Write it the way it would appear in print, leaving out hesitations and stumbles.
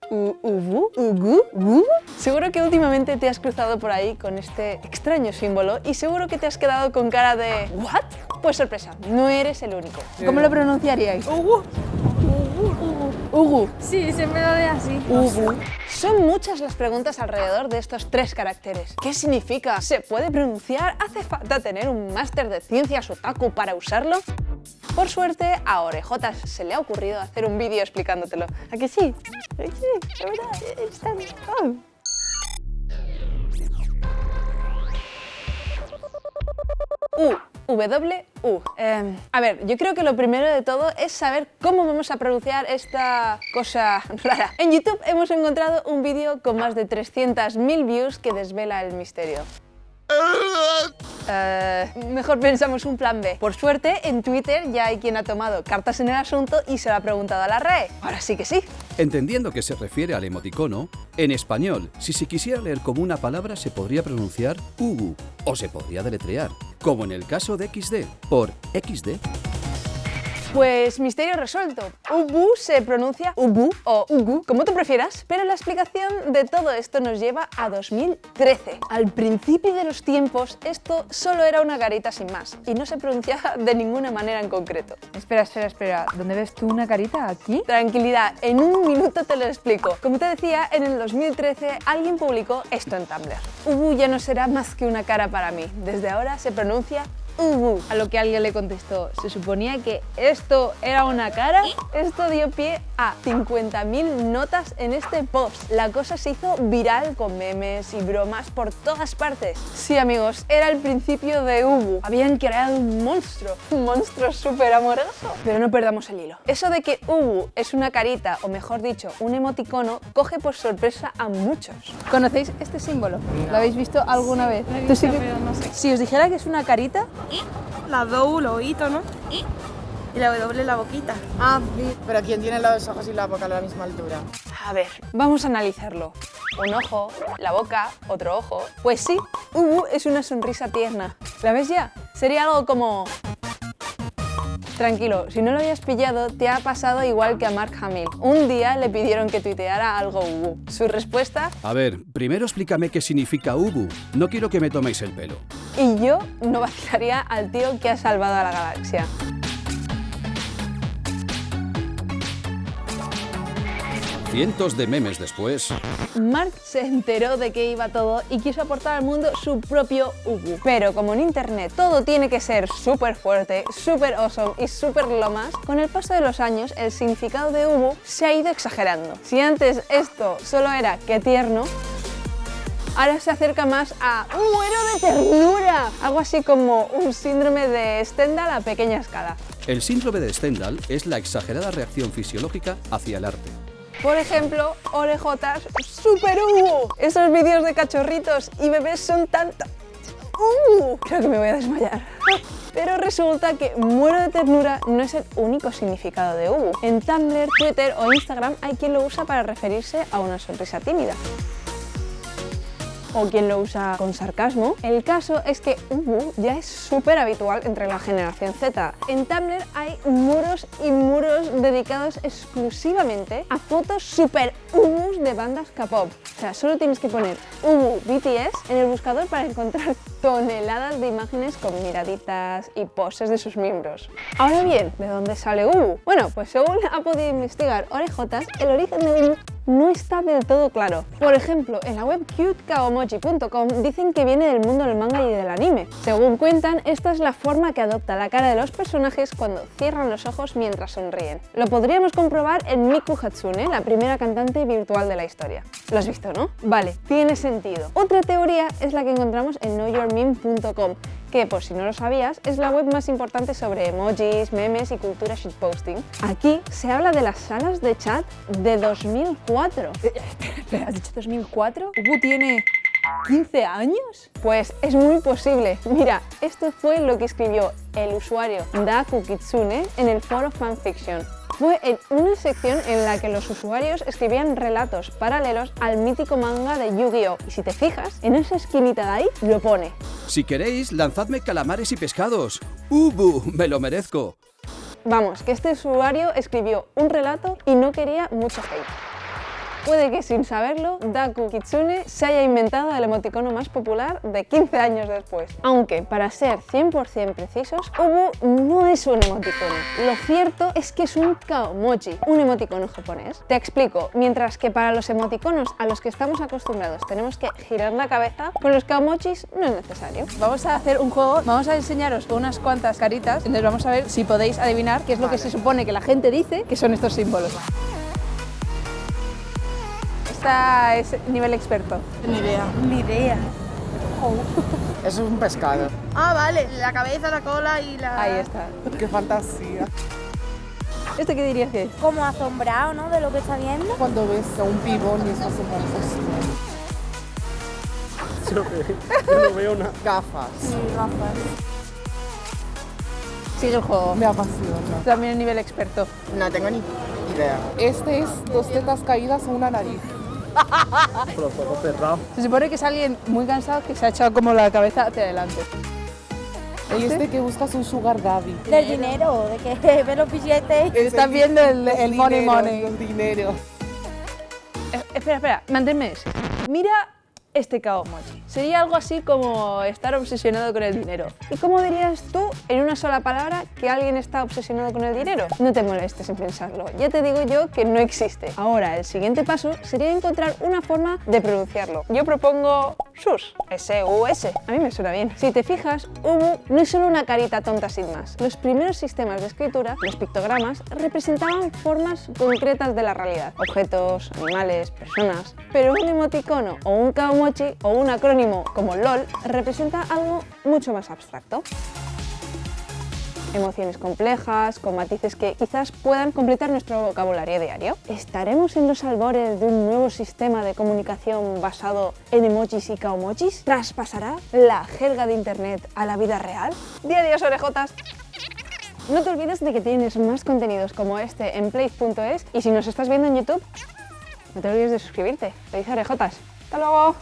Ubu, ugu, ugu. Seguro que últimamente te has cruzado por ahí con este extraño símbolo y seguro que te has quedado con cara de ¿what? Pues sorpresa, no eres el único. ¿Cómo lo pronunciaríais? Ugu. Ugu. Sí, siempre lo de así. Ugu. Son muchas las preguntas alrededor de estos 3 caracteres. ¿Qué significa? ¿Se puede pronunciar? ¿Hace falta tener un máster de ciencias otaku para usarlo? Por suerte, a Orejotas se le ha ocurrido hacer un vídeo explicándotelo. ¿A que sí? ¿A que sí? La verdad, están... Oh. U. A ver, yo creo que lo primero de todo es saber cómo vamos a pronunciar esta cosa rara. En YouTube hemos encontrado un vídeo con más de 300.000 views que desvela el misterio. Mejor pensamos un plan B. Por suerte, en Twitter ya hay quien ha tomado cartas en el asunto y se lo ha preguntado a la RAE. Ahora sí que sí. Entendiendo que se refiere al emoticono, en español, si se quisiera leer como una palabra, se podría pronunciar ugu o se podría deletrear, como en el caso de XD, por XD. Pues misterio resuelto. Ubu se pronuncia ubu o ugu, como tú prefieras, pero la explicación de todo esto nos lleva a 2013. Al principio de los tiempos, esto solo era una carita sin más y no se pronunciaba de ninguna manera en concreto. Espera. ¿Dónde ves tú una carita? ¿Aquí? Tranquilidad, en un minuto te lo explico. Como te decía, en el 2013 alguien publicó esto en Tumblr. Ubu ya no será más que una cara para mí. Desde ahora se pronuncia Ubu. A lo que alguien le contestó, ¿se suponía que esto era una cara? Esto dio pie a 50.000 notas en este post. La cosa se hizo viral con memes y bromas por todas partes. Sí, amigos, era el principio de Ubu. Habían creado un monstruo súper amoroso. Pero no perdamos el hilo. Eso de que Ubu es una carita, o mejor dicho, un emoticono, coge por sorpresa a muchos. ¿Conocéis este símbolo? No. ¿Lo habéis visto alguna vez? Lo he visto, pero no sé. Si os dijera que es una carita... La W, lo oído, ¿no? Y la W, la boquita. Ah, sí. Pero ¿quién tiene los ojos y la boca a la misma altura? A ver, vamos a analizarlo. Un ojo, la boca, otro ojo. Pues sí, Ubu es una sonrisa tierna. ¿La ves ya? Sería algo como... Tranquilo, si no lo habías pillado, te ha pasado igual que a Mark Hamill. Un día le pidieron que tuiteara algo Ubu. Su respuesta... A ver, primero explícame qué significa ubu. No quiero que me toméis el pelo. Y yo no vacilaría al tío que ha salvado a la galaxia. Cientos de memes después. Mark se enteró de qué iba todo y quiso aportar al mundo su propio Ubu. Pero como en internet todo tiene que ser súper fuerte, súper awesome y súper lo más, con el paso de los años el significado de Ubu se ha ido exagerando. Si antes esto solo era qué tierno, ahora se acerca más a muero de ternura. Algo así como un síndrome de Stendhal a pequeña escala. El síndrome de Stendhal es la exagerada reacción fisiológica hacia el arte. Por ejemplo, Orejotas super Ubu. Esos vídeos de cachorritos y bebés son tanto... Creo que me voy a desmayar. Pero resulta que muero de ternura no es el único significado de Ubu. En Tumblr, Twitter o Instagram hay quien lo usa para referirse a una sonrisa tímida. O quien lo usa con sarcasmo. El caso es que Ubu ya es súper habitual entre la generación Z. En Tumblr hay muros y muros dedicados exclusivamente a fotos super Ubus de bandas K-pop. O sea, solo tienes que poner Ubu BTS en el buscador para encontrar toneladas de imágenes con miraditas y poses de sus miembros. Ahora bien, ¿de dónde sale Ubu? Bueno, pues según ha podido investigar Orejotas, el origen de Ubu no está del todo claro. Por ejemplo, en la web cutekawamochi.com dicen que viene del mundo del manga y del anime. Según cuentan, esta es la forma que adopta la cara de los personajes cuando cierran los ojos mientras sonríen. Lo podríamos comprobar en Miku Hatsune, la primera cantante virtual de la historia. ¿Lo has visto, no? Vale, tiene sentido. Otra teoría es la que encontramos en knowyourmeme.com, que, por si no lo sabías, es la web más importante sobre emojis, memes y cultura shitposting. Aquí se habla de las salas de chat de 2004. Espera, ¿has dicho 2004? ¿Ubu tiene 15 años? Pues es muy posible. Mira, esto fue lo que escribió el usuario Daku Kitsune en el foro Fanfiction. Fue en una sección en la que los usuarios escribían relatos paralelos al mítico manga de Yu-Gi-Oh! Y si te fijas, en esa esquinita de ahí lo pone. Si queréis, lanzadme calamares y pescados. ¡Ubu! ¡Me lo merezco! Vamos, que este usuario escribió un relato y no quería mucho hate. Puede que sin saberlo, Daku Kitsune se haya inventado el emoticono más popular de 15 años después. Aunque, para ser 100% precisos, Ubu no es un emoticono. Lo cierto es que es un kaomochi, un emoticono japonés. Te explico, mientras que para los emoticonos a los que estamos acostumbrados tenemos que girar la cabeza, con los kaomochis no es necesario. Vamos a hacer un juego, vamos a enseñaros unas cuantas caritas, entonces vamos a ver si podéis adivinar qué es lo que se supone que la gente dice que son estos símbolos. Esta es nivel experto. Ni idea. Ni idea. Eso es un pescado. Ah, vale, la cabeza, la cola y la... Ahí está. ¡Qué fantasía! ¿Este qué dirías que es? Como asombrado, ¿no? De lo que está viendo. Cuando ves a un pibón y estás en yo no veo una gafas. Sigue el juego. Me apasiona. También es nivel experto. No tengo ni idea. Este es dos tetas caídas o una nariz. Los ojos cerrados. Se supone que es alguien muy cansado que se ha echado como la cabeza hacia adelante. Y este que busca su sugar daddy. Del dinero, de que ve los billetes. Estás viendo el money money. El dinero. Espera, manténme ese. Mira este kaomochi. Sería algo así como estar obsesionado con el dinero. ¿Y cómo dirías tú, en una sola palabra, que alguien está obsesionado con el dinero? No te molestes en pensarlo, ya te digo yo que no existe. Ahora, el siguiente paso sería encontrar una forma de pronunciarlo. Yo propongo SUS, S-U-S. A mí me suena bien. Si te fijas, Ubu no es solo una carita tonta sin más. Los primeros sistemas de escritura, los pictogramas, representaban formas concretas de la realidad. Objetos, animales, personas. Pero un emoticono o un kaomochi o un acrónimo como LOL representa algo mucho más abstracto. Emociones complejas, con matices que quizás puedan completar nuestro vocabulario diario. ¿Estaremos en los albores de un nuevo sistema de comunicación basado en emojis y kaomochis? ¿Traspasará la jerga de internet a la vida real? ¡Di adiós, orejotas! No te olvides de que tienes más contenidos como este en Play.es y si nos estás viendo en YouTube, no te olvides de suscribirte. Feliz orejotas. ¡Hasta luego!